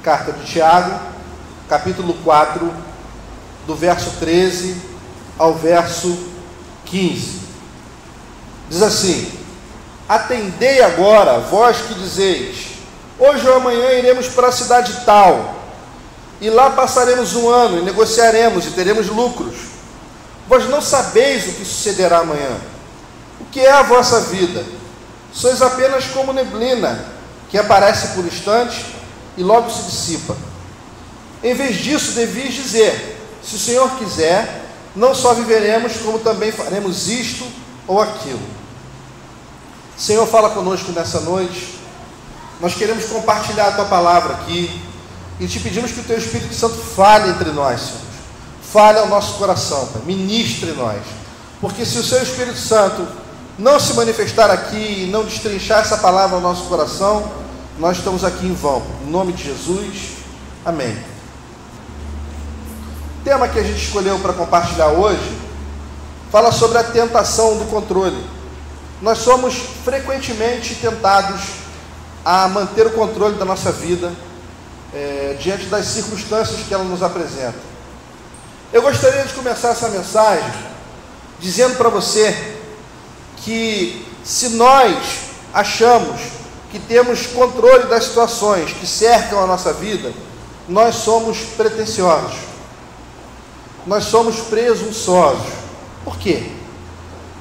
Carta de Tiago, capítulo 4, do verso 13 ao verso 15. Diz assim: atendei agora, vós que dizeis, hoje ou amanhã iremos para a cidade tal, e lá passaremos um ano, e negociaremos, e teremos lucros. Vós não sabeis o que sucederá amanhã. O que é a vossa vida? Sois apenas como neblina, que aparece por instantes e logo se dissipa. Em vez disso, devias dizer: se o Senhor quiser, não só viveremos, como também faremos isto ou aquilo. Senhor, fala conosco nessa noite. Nós queremos compartilhar a Tua palavra aqui e te pedimos que o Teu Espírito Santo fale entre nós, Senhor. Fale ao nosso coração, Pai. Ministre em nós. Porque se o Seu Espírito Santo não se manifestar aqui e não destrinchar essa palavra ao nosso coração, nós estamos aqui em vão. Em nome de Jesus, amém. O tema que a gente escolheu para compartilhar hoje fala sobre a tentação do controle. Nós somos frequentemente tentados a manter o controle da nossa vida diante das circunstâncias que ela nos apresenta. Eu gostaria de começar essa mensagem dizendo para você que se nós achamos que temos controle das situações que cercam a nossa vida, nós somos pretensiosos, nós somos presunçosos. Por quê?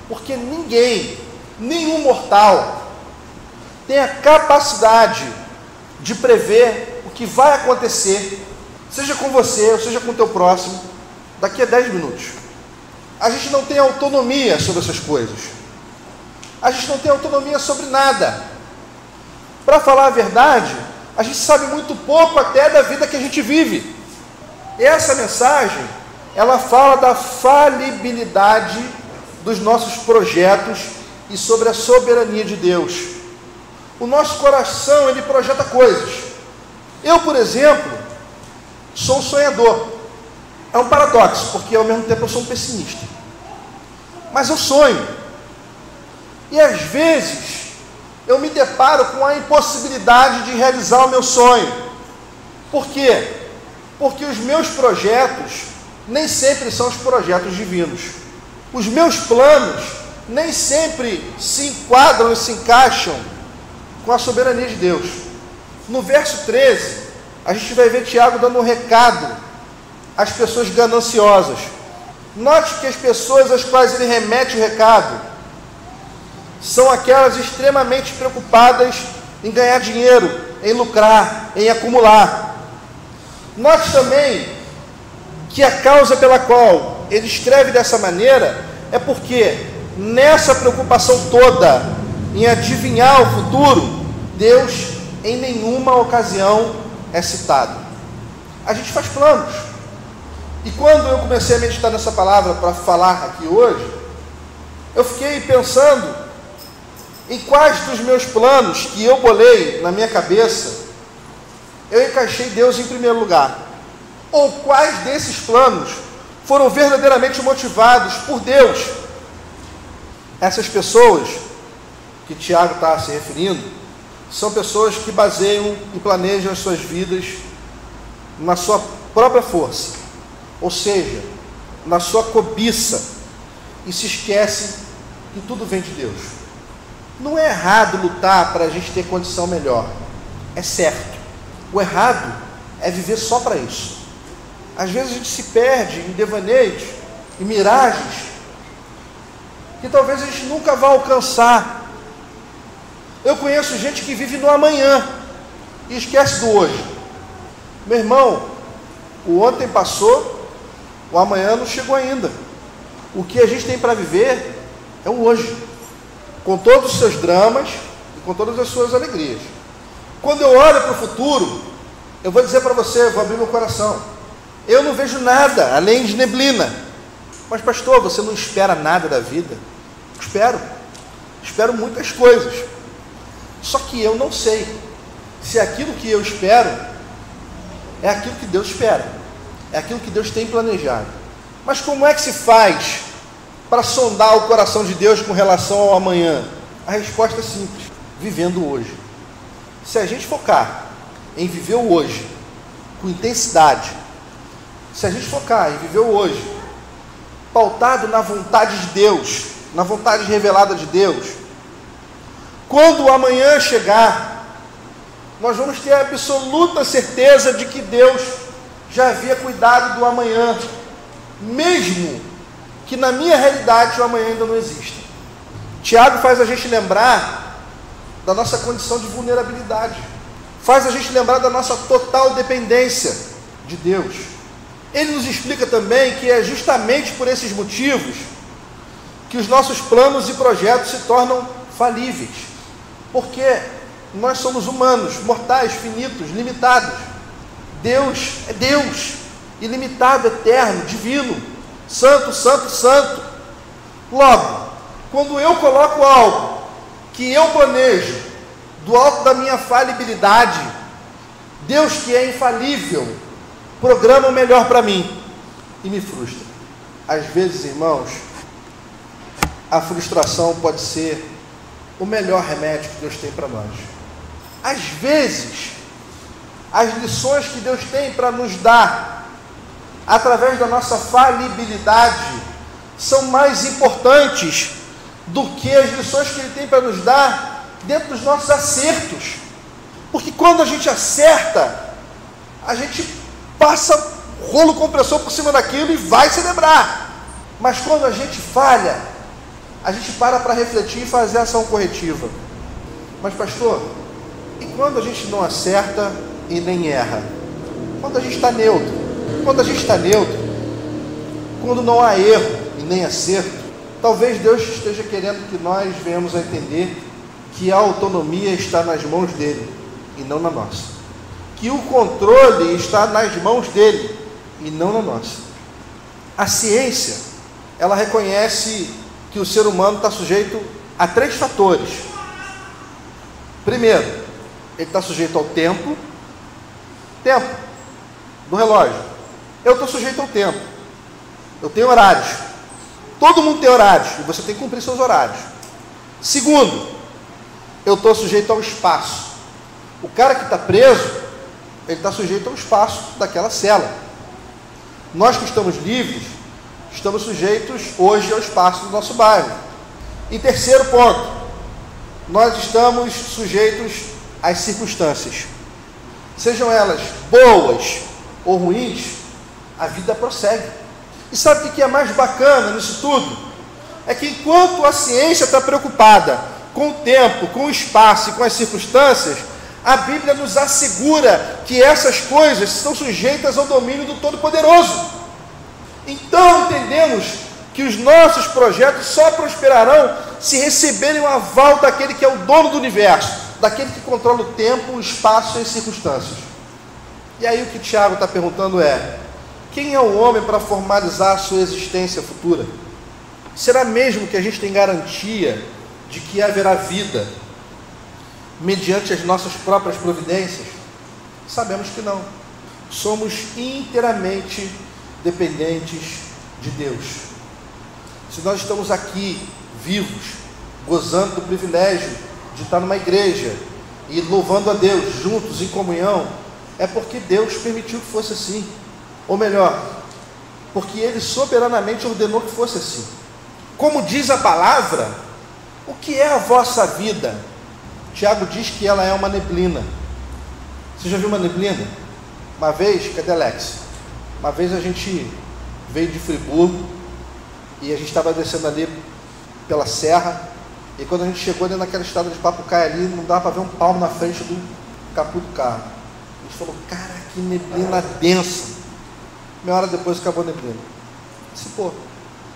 Porque nenhum mortal tem a capacidade de prever o que vai acontecer, seja com você ou seja com o teu próximo, daqui a 10 minutos. A gente não tem autonomia sobre essas coisas. A gente não tem autonomia sobre nada. Para falar a verdade, a gente sabe muito pouco até da vida que a gente vive. E essa mensagem, ela fala da falibilidade dos nossos projetos e sobre a soberania de Deus. O nosso coração, ele projeta coisas. Eu, por exemplo, sou um sonhador. É um paradoxo, porque ao mesmo tempo eu sou um pessimista. Mas eu sonho. E às vezes eu me deparo com a impossibilidade de realizar o meu sonho. Por quê? Porque os meus projetos nem sempre são os projetos divinos. Os meus planos nem sempre se enquadram e se encaixam com a soberania de Deus. No verso 13, a gente vai ver Tiago dando um recado às pessoas gananciosas. Note que as pessoas às quais ele remete o recado são aquelas extremamente preocupadas em ganhar dinheiro, em lucrar, em acumular. Note também que a causa pela qual ele escreve dessa maneira é porque nessa preocupação toda em adivinhar o futuro, Deus em nenhuma ocasião é citado. A gente faz planos. E quando eu comecei a meditar nessa palavra para falar aqui hoje, eu fiquei pensando em quais dos meus planos que eu bolei na minha cabeça, eu encaixei Deus em primeiro lugar. Ou quais desses planos foram verdadeiramente motivados por Deus. Essas pessoas que Tiago está se referindo, são pessoas que baseiam e planejam as suas vidas na sua própria força, ou seja, na sua cobiça, e se esquecem que tudo vem de Deus. Não é errado lutar para a gente ter condição melhor, é certo. O errado é viver só para isso. Às vezes a gente se perde em devaneios, em miragens, que talvez a gente nunca vá alcançar. Eu conheço gente que vive no amanhã e esquece do hoje. Meu irmão, o ontem passou, o amanhã não chegou ainda. O que a gente tem para viver é o hoje, com todos os seus dramas e com todas as suas alegrias. Quando eu olho para o futuro, eu vou dizer para você, vou abrir meu coração, eu não vejo nada além de neblina. Mas pastor, você não espera nada da vida? Espero muitas coisas. Só que eu não sei se aquilo que eu espero é aquilo que Deus espera, é aquilo que Deus tem planejado. Mas como é que se faz para sondar o coração de Deus com relação ao amanhã? A resposta é simples: vivendo hoje. Se a gente focar em viver o hoje com intensidade, se a gente focar em viver o hoje, pautado na vontade de Deus, na vontade revelada de Deus, quando o amanhã chegar, nós vamos ter a absoluta certeza de que Deus já havia cuidado do amanhã, mesmo que na minha realidade o amanhã ainda não exista. Tiago faz a gente lembrar da nossa condição de vulnerabilidade, faz a gente lembrar da nossa total dependência de Deus. Ele nos explica também que é justamente por esses motivos que os nossos planos e projetos se tornam falíveis, porque nós somos humanos, mortais, finitos, limitados. Deus é Deus, ilimitado, eterno, divino, santo, santo, santo. Logo, quando eu coloco algo que eu planejo do alto da minha falibilidade, Deus, que é infalível, programa o melhor para mim e me frustra. Às vezes, irmãos, a frustração pode ser o melhor remédio que Deus tem para nós. Às vezes, as lições que Deus tem para nos dar, através da nossa falibilidade, são mais importantes do que as lições que Ele tem para nos dar dentro dos nossos acertos. Porque quando a gente acerta, a gente passa rolo compressor por cima daquilo e vai celebrar. Mas quando a gente falha, a gente para refletir e fazer ação corretiva. Mas pastor, e quando a gente não acerta e nem erra? Quando a gente está neutro? Quando a gente está neutro, quando não há erro e nem acerto, talvez Deus esteja querendo que nós venhamos a entender que a autonomia está nas mãos dele e não na nossa, que o controle está nas mãos dele e não na nossa. A ciência, ela reconhece que o ser humano está sujeito a 3 fatores. Primeiro, ele está sujeito ao tempo do relógio. Eu estou sujeito ao tempo, eu tenho horários, todo mundo tem horários, e você tem que cumprir seus horários. Segundo, eu estou sujeito ao espaço. O cara que está preso, ele está sujeito ao espaço daquela cela. Nós que estamos livres, estamos sujeitos hoje ao espaço do nosso bairro. E terceiro ponto, nós estamos sujeitos às circunstâncias. Sejam elas boas ou ruins, a vida prossegue. E sabe o que é mais bacana nisso tudo? É que enquanto a ciência está preocupada com o tempo, com o espaço e com as circunstâncias, a Bíblia nos assegura que essas coisas estão sujeitas ao domínio do Todo-Poderoso. Então entendemos que os nossos projetos só prosperarão se receberem o aval daquele que é o dono do universo, daquele que controla o tempo, o espaço e as circunstâncias. E aí o que Tiago está perguntando é: quem é o homem para formalizar a sua existência futura? Será mesmo que a gente tem garantia de que haverá vida mediante as nossas próprias providências? Sabemos que não. Somos inteiramente dependentes de Deus. Se nós estamos aqui vivos, gozando do privilégio de estar numa igreja e louvando a Deus juntos em comunhão, é porque Deus permitiu que fosse assim. Ou melhor, porque Ele soberanamente ordenou que fosse assim. Como diz a palavra, o que é a vossa vida? Tiago diz que ela é uma neblina. Você já viu uma neblina? Uma vez, cadê Alex? Uma vez a gente veio de Friburgo e a gente estava descendo ali pela serra, e quando a gente chegou ali naquela estrada de Papucaia ali, não dava para ver um palmo na frente do capô do carro. A gente falou: cara, que neblina densa. Meia hora depois acabou a neblina. Disse: pô,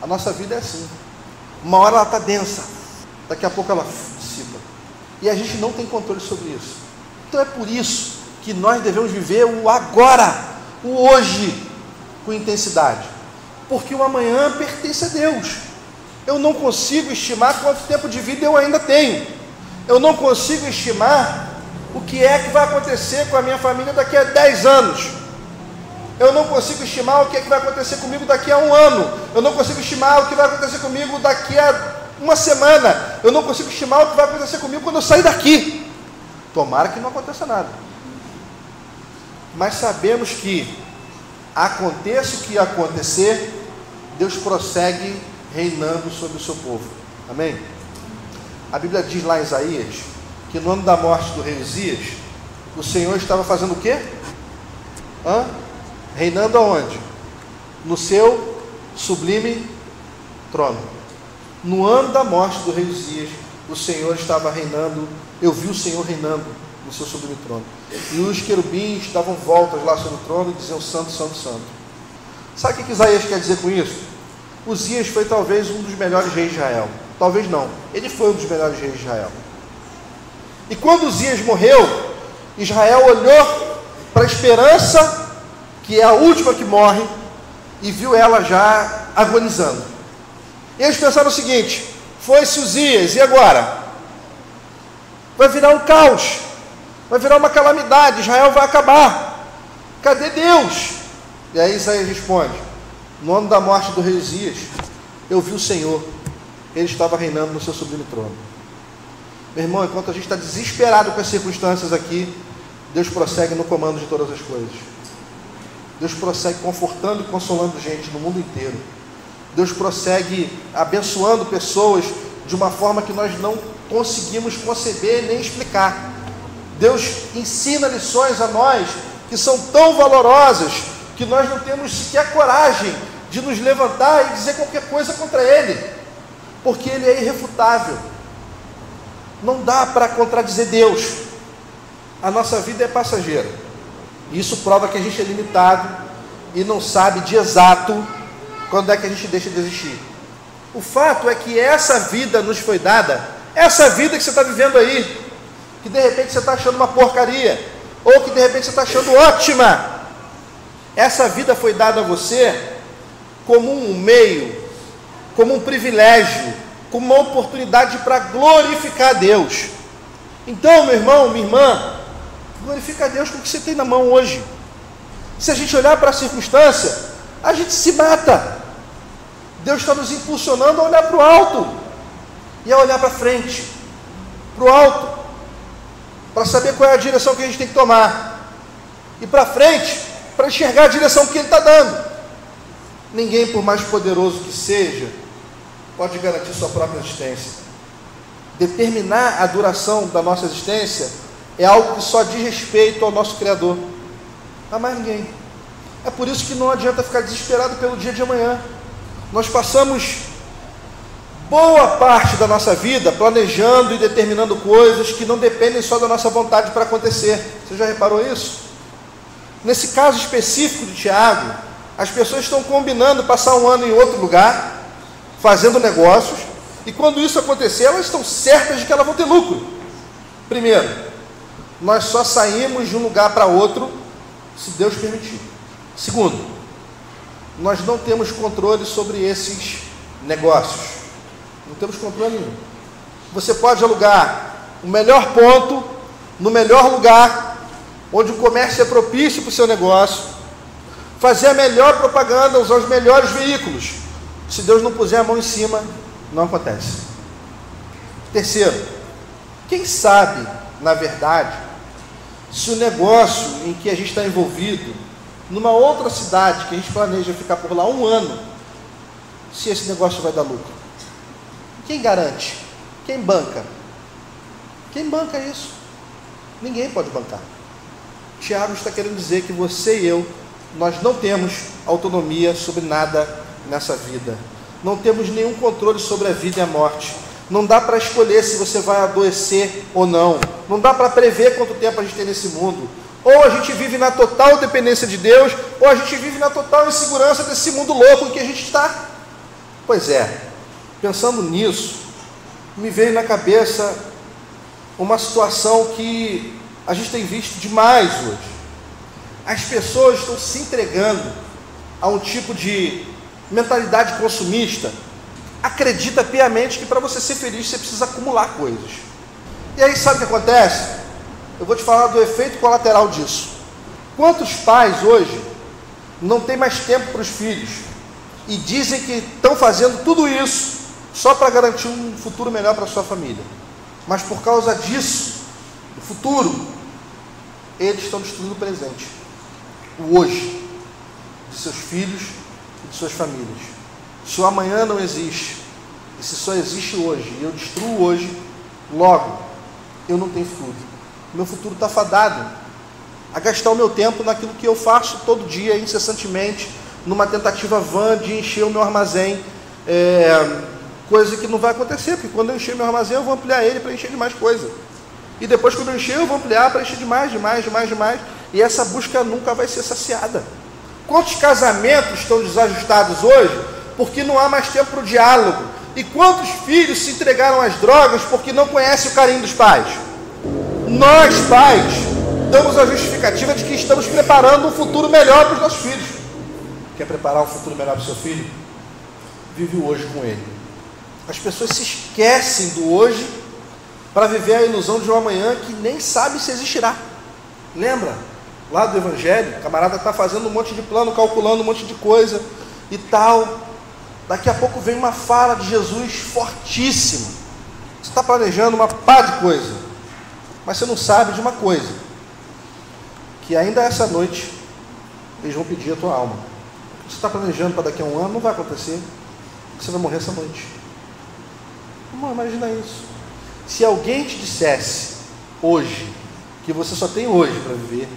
a nossa vida é assim. Uma hora ela está densa, daqui a pouco ela dissipa. E a gente não tem controle sobre isso. Então é por isso que nós devemos viver o agora, o hoje, com intensidade. Porque o amanhã pertence a Deus. Eu não consigo estimar quanto tempo de vida eu ainda tenho. Eu não consigo estimar o que é que vai acontecer com a minha família daqui a 10 anos. Eu não consigo estimar o que é que vai acontecer comigo daqui a 1 ano. Eu não consigo estimar o que vai acontecer comigo daqui a 1 semana. Eu não consigo estimar o que vai acontecer comigo quando eu sair daqui. Tomara que não aconteça nada. mas sabemos que, aconteça o que acontecer, Deus prossegue reinando sobre o seu povo. Amém? A Bíblia diz lá em Isaías que no ano da morte do rei Uzias, o Senhor estava fazendo o quê? Reinando aonde? No seu sublime trono. No ano da morte do rei Uzias, o Senhor estava reinando. Eu vi o Senhor reinando no seu sublime trono. E os querubins davam voltas lá sobre o trono e diziam: Santo, Santo, Santo. Sabe o que Isaías quer dizer com isso? Uzias foi talvez um dos melhores reis de Israel. Talvez não, ele foi um dos melhores reis de Israel. E quando Uzias morreu, Israel olhou para a esperança, que é a última que morre, e viu ela já agonizando. E eles pensaram o seguinte: foi-se Uzias, e agora? Vai virar um caos, vai virar uma calamidade, Israel vai acabar. Cadê Deus? E aí Isaías responde: no ano da morte do rei Uzias, eu vi o Senhor, ele estava reinando no seu sublime trono. Meu irmão, enquanto a gente está desesperado com as circunstâncias aqui, Deus prossegue no comando de todas as coisas. Deus prossegue confortando e consolando gente no mundo inteiro. Deus prossegue abençoando pessoas de uma forma que nós não conseguimos conceber nem explicar. Deus ensina lições a nós que são tão valorosas que nós não temos sequer coragem de nos levantar e dizer qualquer coisa contra Ele, porque Ele é irrefutável. Não dá para contradizer Deus. A nossa vida é passageira. E isso prova que a gente é limitado e não sabe de exato quando é que a gente deixa de existir. O fato é que essa vida nos foi dada, essa vida que você está vivendo aí, que de repente você está achando uma porcaria, ou que de repente você está achando ótima, essa vida foi dada a você como um meio, como um privilégio, como uma oportunidade para glorificar a Deus. Então, meu irmão, minha irmã, glorifica a Deus com o que você tem na mão hoje. Se a gente olhar para a circunstância, a gente se mata. Deus está nos impulsionando a olhar para o alto e a olhar para frente, para o alto, para saber qual é a direção que a gente tem que tomar, e para frente, para enxergar a direção que Ele está dando. Ninguém, por mais poderoso que seja, pode garantir sua própria existência. Determinar a duração da nossa existência é algo que só diz respeito ao nosso Criador, a mais ninguém. É por isso que não adianta ficar desesperado pelo dia de amanhã. Nós passamos boa parte da nossa vida planejando e determinando coisas que não dependem só da nossa vontade para acontecer. Você já reparou isso? Nesse caso específico de Tiago, as pessoas estão combinando passar um ano em outro lugar, fazendo negócios, e quando isso acontecer, elas estão certas de que elas vão ter lucro. Primeiro, nós só saímos de um lugar para outro se Deus permitir. Segundo, nós não temos controle sobre esses negócios. Não temos controle nenhum. Você pode alugar o melhor ponto, no melhor lugar, onde o comércio é propício para o seu negócio, fazer a melhor propaganda, usar os melhores veículos. Se Deus não puser a mão em cima, não acontece. Terceiro, quem sabe, na verdade, se o negócio em que a gente está envolvido, numa outra cidade que a gente planeja ficar por lá um ano, se esse negócio vai dar lucro? Quem garante? Quem banca? Quem banca isso? Ninguém pode bancar. Tiago está querendo dizer que você e eu, nós não temos autonomia sobre nada nessa vida. Não temos nenhum controle sobre a vida e a morte. Não dá para escolher se você vai adoecer ou não. Não dá para prever quanto tempo a gente tem nesse mundo. Ou a gente vive na total dependência de Deus, ou a gente vive na total insegurança desse mundo louco em que a gente está. Pois é, pensando nisso, me veio na cabeça uma situação que a gente tem visto demais hoje. As pessoas estão se entregando a um tipo de mentalidade consumista. Acredita piamente que para você ser feliz você precisa acumular coisas. E aí sabe o que acontece? Eu vou te falar do efeito colateral disso. Quantos pais hoje não têm mais tempo para os filhos e dizem que estão fazendo tudo isso só para garantir um futuro melhor para a sua família, mas por causa disso, no futuro, eles estão destruindo o presente. o hoje de seus filhos e de suas famílias. Se o amanhã não existe, e se só existe hoje, e eu destruo hoje, logo, eu não tenho futuro. Meu futuro está fadado a gastar o meu tempo naquilo que eu faço todo dia, incessantemente, numa tentativa vã de encher o meu armazém, coisa que não vai acontecer, porque quando eu encher meu armazém, eu vou ampliar ele para encher de mais coisa. E depois, quando eu encher, eu vou ampliar para encher de mais, e essa busca nunca vai ser saciada. Quantos casamentos estão desajustados hoje porque não há mais tempo para o diálogo? E quantos filhos se entregaram às drogas porque não conhecem o carinho dos pais? Nós, pais, damos a justificativa de que estamos preparando um futuro melhor para os nossos filhos. Quer preparar um futuro melhor para o seu filho? Vive o hoje com ele. As pessoas se esquecem do hoje para viver a ilusão de um amanhã que nem sabe se existirá. Lembra? Lá do Evangelho, o camarada está fazendo um monte de plano, calculando um monte de coisa e tal. Daqui a pouco vem uma fala de Jesus fortíssima. Você está planejando uma pá de coisa, mas você não sabe de uma coisa, que ainda essa noite eles vão pedir a tua alma. O que você está planejando para daqui a um ano não vai acontecer, você vai morrer essa noite. Irmão, imagina isso. Se alguém te dissesse hoje que você só tem hoje para viver,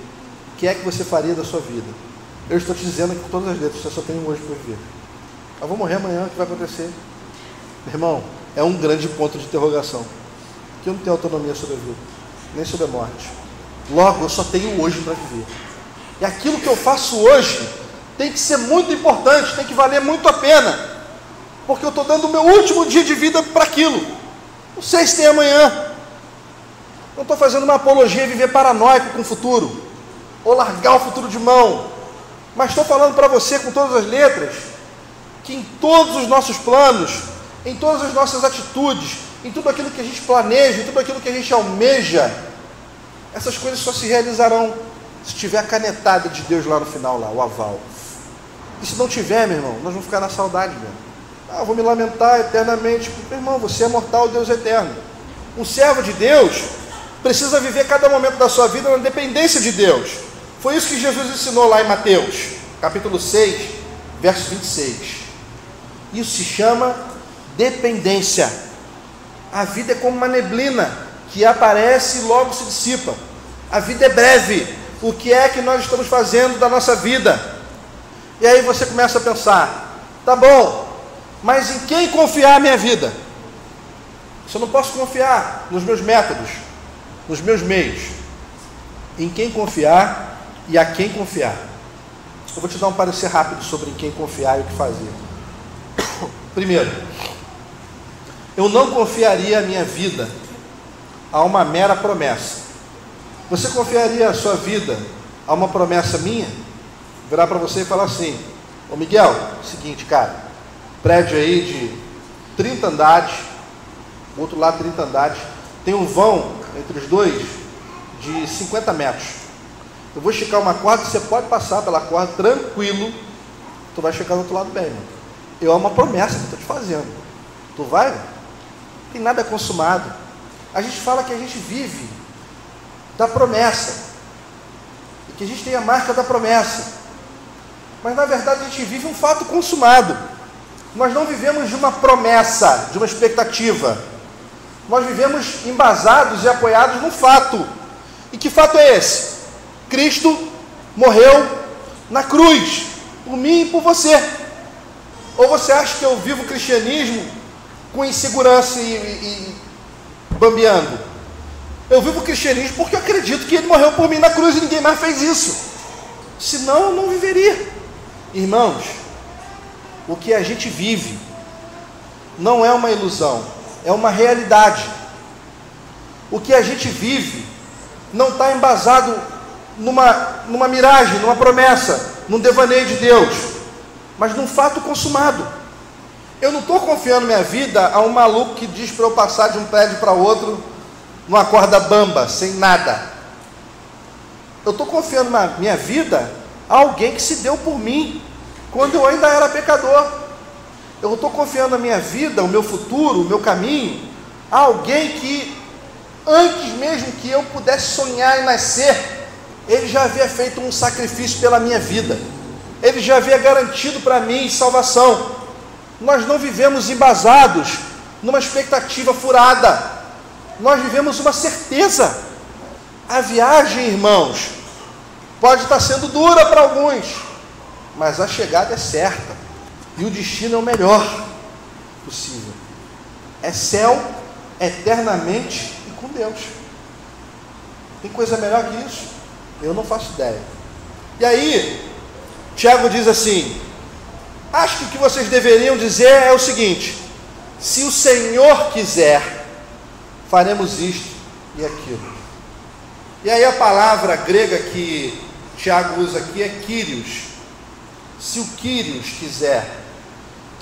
o que é que você faria da sua vida? Eu estou te dizendo que com todas as letras, você só tem hoje para viver. Eu vou morrer amanhã, o que vai acontecer? Meu irmão, é um grande ponto de interrogação, que eu não tenho autonomia sobre a vida, nem sobre a morte. Logo, eu só tenho hoje para viver. E aquilo que eu faço hoje tem que ser muito importante, tem que valer muito a pena, porque eu estou dando o meu último dia de vida para aquilo. Não sei se tem amanhã. Não estou fazendo uma apologia a viver paranoico com o futuro, ou largar o futuro de mão, mas estou falando para você com todas as letras, que em todos os nossos planos, em todas as nossas atitudes, em tudo aquilo que a gente planeja, em tudo aquilo que a gente almeja, essas coisas só se realizarão se tiver a canetada de Deus lá no final, lá, o aval. E se não tiver, meu irmão, nós vamos ficar na saudade mesmo. Eu vou me lamentar eternamente. Meu irmão, você é mortal, Deus é eterno. Um servo de Deus precisa viver cada momento da sua vida na dependência de Deus. Foi isso que Jesus ensinou lá em Mateus, capítulo 6, verso 26. Isso se chama dependência. A vida é como uma neblina que aparece e logo se dissipa. A vida é breve. O que é que nós estamos fazendo da nossa vida? E aí você começa a pensar, tá bom, mas em quem confiar a minha vida? Se eu não posso confiar nos meus métodos, nos meus meios, em quem confiar e a quem confiar? Eu vou te dar um parecer rápido sobre em quem confiar e o que fazer. Primeiro, eu não confiaria a minha vida a uma mera promessa. Você confiaria a sua vida a uma promessa minha? Virar para você e falar assim, ô Miguel, seguinte, cara, prédio aí de 30 andares, o outro lado 30 andares, tem um vão entre os dois de 50 metros. Eu vou esticar uma corda, você pode passar pela corda tranquilo, tu vai chegar do outro lado bem, mano. É uma promessa que eu estou te fazendo. Tu vai? Não tem nada consumado. A gente fala que a gente vive da promessa, e que a gente tem a marca da promessa, mas na verdade a gente vive um fato consumado. Nós não vivemos de uma promessa, de uma expectativa. Nós vivemos embasados e apoiados num fato. E que fato é esse? Cristo morreu na cruz, por mim e por você. Ou você acha que eu vivo o cristianismo com insegurança e bambeando? Eu vivo o cristianismo porque eu acredito que ele morreu por mim na cruz e ninguém mais fez isso. Senão eu não viveria. Irmãos, o que a gente vive não é uma ilusão, é uma realidade. O que a gente vive não está embasado numa miragem, numa promessa, num devaneio de Deus, mas num fato consumado. Eu não estou confiando minha vida a um maluco que diz para eu passar de um prédio para outro numa corda bamba, sem nada. Eu estou confiando minha vida a alguém que se deu por mim quando eu ainda era pecador. Eu estou confiando a minha vida, o meu futuro, o meu caminho a alguém que antes mesmo que eu pudesse sonhar em nascer, Ele já havia feito um sacrifício pela minha vida. Ele já havia garantido para mim salvação. Nós não vivemos embasados numa expectativa furada. Nós vivemos uma certeza. A viagem, irmãos, pode estar sendo dura para alguns, mas a chegada é certa. E o destino é o melhor possível. É céu eternamente e com Deus. Tem coisa melhor que isso? Eu não faço ideia. E aí, Tiago diz assim: acho que o que vocês deveriam dizer é o seguinte: se o Senhor quiser, faremos isto e aquilo. E aí a palavra grega que Tiago usa aqui é Kyrios. Se o Kyrios quiser.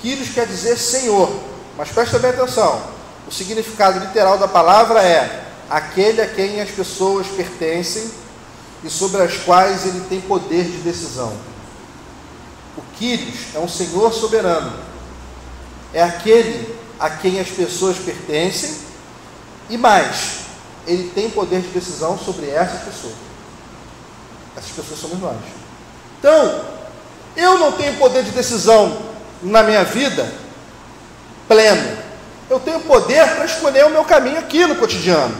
Kyrios quer dizer Senhor, mas presta bem atenção, o significado literal da palavra é aquele a quem as pessoas pertencem e sobre as quais ele tem poder de decisão. O Kyrios é um Senhor soberano, é aquele a quem as pessoas pertencem e mais, ele tem poder de decisão sobre essas pessoas. Essas pessoas somos nós. Então, eu não tenho poder de decisão na minha vida pleno. Eu tenho poder para escolher o meu caminho aqui no cotidiano,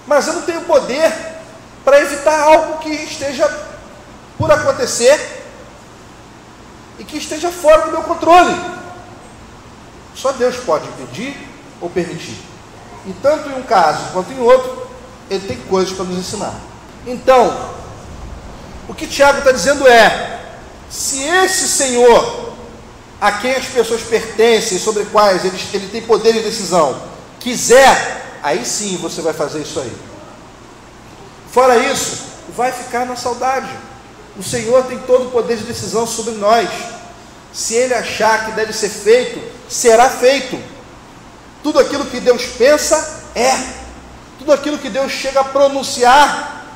mas eu não tenho poder para evitar algo que esteja por acontecer e que esteja fora do meu controle. Só Deus pode impedir ou permitir. E tanto em um caso quanto em outro, Ele tem coisas para nos ensinar. Então, o que Tiago está dizendo é: se esse Senhor a quem as pessoas pertencem, sobre quais ele tem poder de decisão, quiser, aí sim você vai fazer isso aí. Fora isso, vai ficar na saudade. O Senhor tem todo o poder de decisão sobre nós. Se Ele achar que deve ser feito, será feito. Tudo aquilo que Deus pensa, é. Tudo aquilo que Deus chega a pronunciar,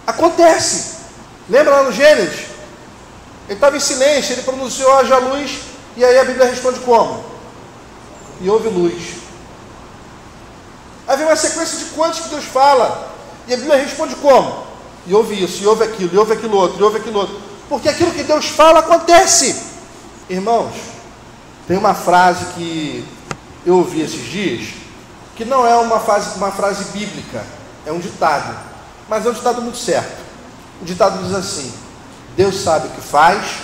acontece. Lembra lá no Gênesis? Ele estava em silêncio, ele pronunciou: haja luz. E aí a Bíblia responde como? E houve luz. Aí vem uma sequência de quantos que Deus fala. E a Bíblia responde como? E houve isso, e houve aquilo, e houve aquilo outro, e houve aquilo outro. Porque aquilo que Deus fala acontece. Irmãos, tem uma frase que eu ouvi esses dias, que não é uma frase bíblica, é um ditado. Mas é um ditado muito certo. O ditado diz assim: Deus sabe o que faz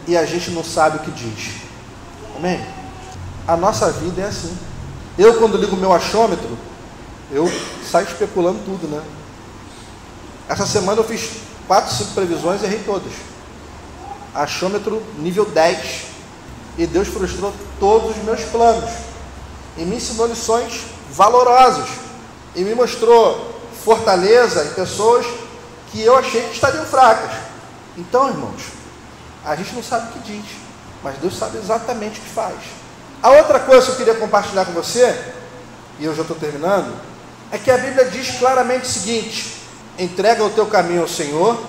e a gente não sabe o que diz. Amém? A nossa vida é assim. Eu, quando ligo o meu achômetro, eu saio especulando tudo, né? Essa semana eu fiz 4, 5 previsões e errei todas. Achômetro nível 10. E Deus frustrou todos os meus planos. E me ensinou lições valorosas. E me mostrou fortaleza em pessoas que eu achei que estariam fracas. Então, irmãos, a gente não sabe o que diz, mas Deus sabe exatamente o que faz. A outra coisa que eu queria compartilhar com você, e eu já estou terminando, é que a Bíblia diz claramente o seguinte: entrega o teu caminho ao Senhor,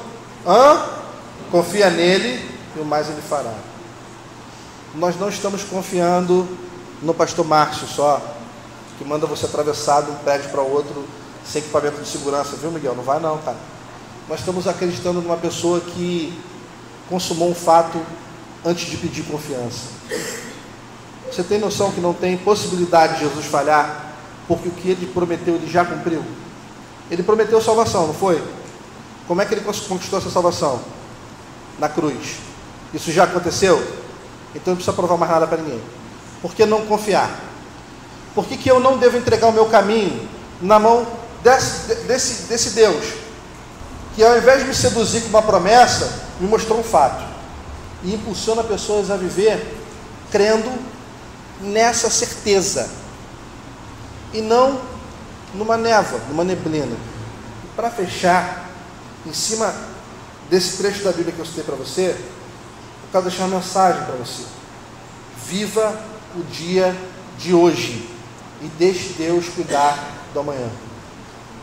confia nele e o mais ele fará. Nós não estamos confiando no pastor Márcio só, que manda você atravessar de um prédio para outro sem equipamento de segurança, viu, Miguel? Não vai não, cara. Nós estamos acreditando numa pessoa que consumou um fato antes de pedir confiança. Você tem noção que não tem possibilidade de Jesus falhar, porque o que Ele prometeu, Ele já cumpriu? Ele prometeu salvação, não foi? Como é que Ele conquistou essa salvação? Na cruz. Isso já aconteceu? Então não precisa provar mais nada para ninguém. Por que não confiar? Por que eu não devo entregar o meu caminho na mão desse Deus, que ao invés de me seduzir com uma promessa, me mostrou um fato, e impulsiona pessoas a viver crendo nessa certeza, e não numa névoa, numa neblina. E para fechar, em cima desse trecho da Bíblia que eu citei para você, eu quero deixar uma mensagem para você: viva o dia de hoje e deixe Deus cuidar do amanhã.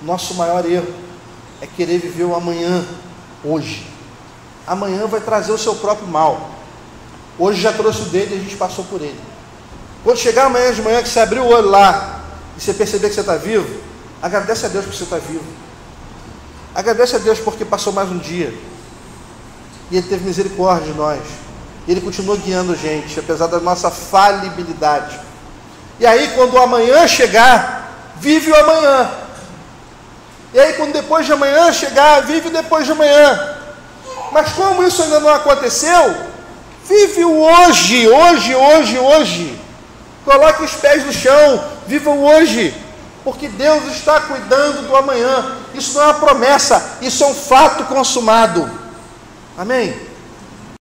Nosso maior erro é querer viver o amanhã hoje. Amanhã vai trazer o seu próprio mal. Hoje já trouxe o dele e a gente passou por ele. Quando chegar amanhã de manhã, que você abrir o olho lá e você perceber que você está vivo, agradece a Deus por você estar vivo. Agradece a Deus porque passou mais um dia. E Ele teve misericórdia de nós. Ele continua guiando a gente, apesar da nossa falibilidade. E aí, quando o amanhã chegar, vive o amanhã. E aí, quando depois de amanhã chegar, vive depois de amanhã. Mas como isso ainda não aconteceu, vive o hoje, hoje. Coloque os pés no chão, viva o hoje. Porque Deus está cuidando do amanhã. Isso não é uma promessa, isso é um fato consumado. Amém?